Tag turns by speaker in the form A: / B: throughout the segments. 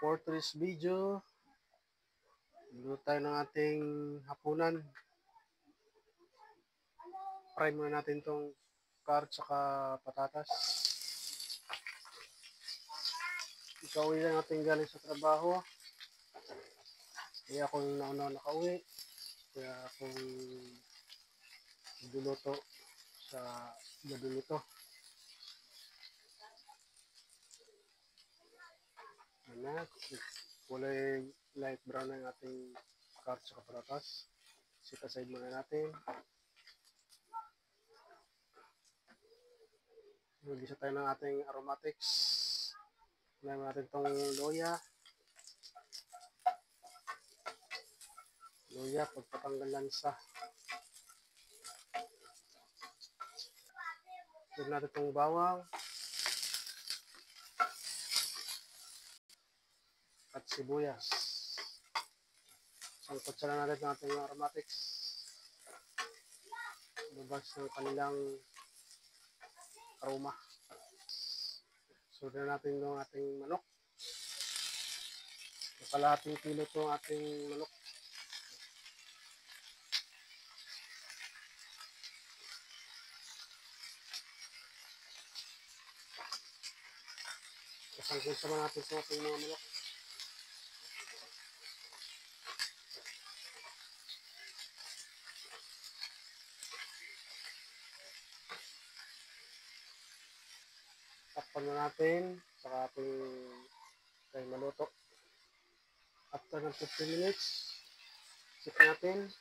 A: For today's video, luto tayo ng ating hapunan. Fry muna natin itong carrots saka patatas. Ikauwi lang natin galing sa trabaho. Kaya akong nauna nakauwi. Kaya akong duluto sa gabi nito. Ayan, kulay light brown na yung ating carrots saka patatas. Set aside muna natin. Mag-isa tayo ng ating aromatics. Lagyan natin itong loya. Loya, pagpatanggal lansa. Lagyan natin itong bawang. At sibuyas. Sangkot sa lang natin ng ating aromatics. Labas ng kanilang aroma. Sudan natin yung ating manok. Kalahating kilo itong ating manok. Kasangkot sa natin sa ating mga manok. Takpan na natin sa ating tayo maluto. After ng 15 minutes, check natin.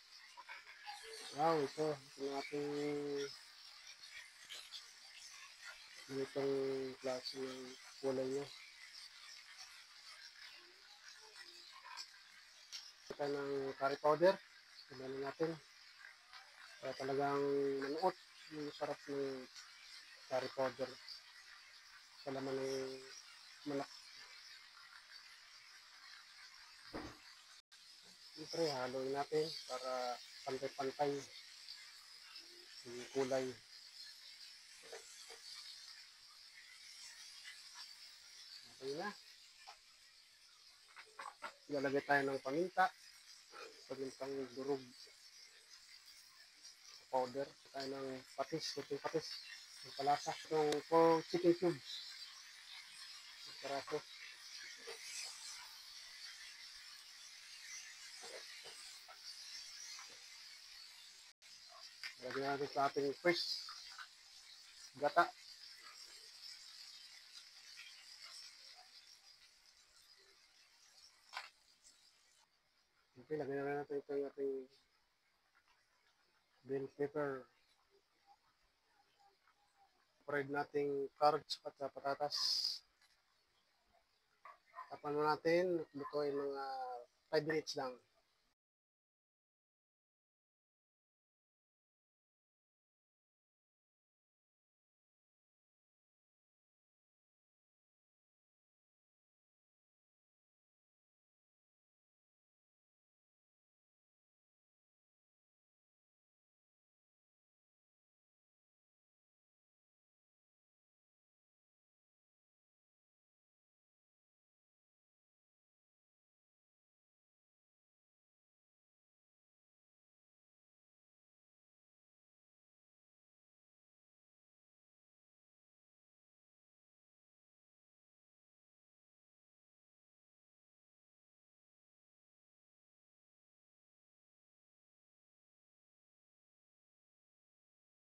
A: Wow, ito yung ating ganitong klase ng kulay niya. Ito ng curry powder. Tignan natin. Kaya talagang manuot. Yung sarap ng curry powder sa laman ng manok. Siyempre, haluin natin para pantay-pantay yung kulay. Okay na. Ilalagay tayo ng pamintang durog powder. Tayo ng patis, kunting patis, ng palasa. Itong 4 chicken cubes. Peraso. Lagyan natin sa ating fresh gata. Okay, lagyan na natin ito yung ating bell pepper. Fried nating carrots at patatas. Tapan mo natin, lutuin mga 5 minutes lang.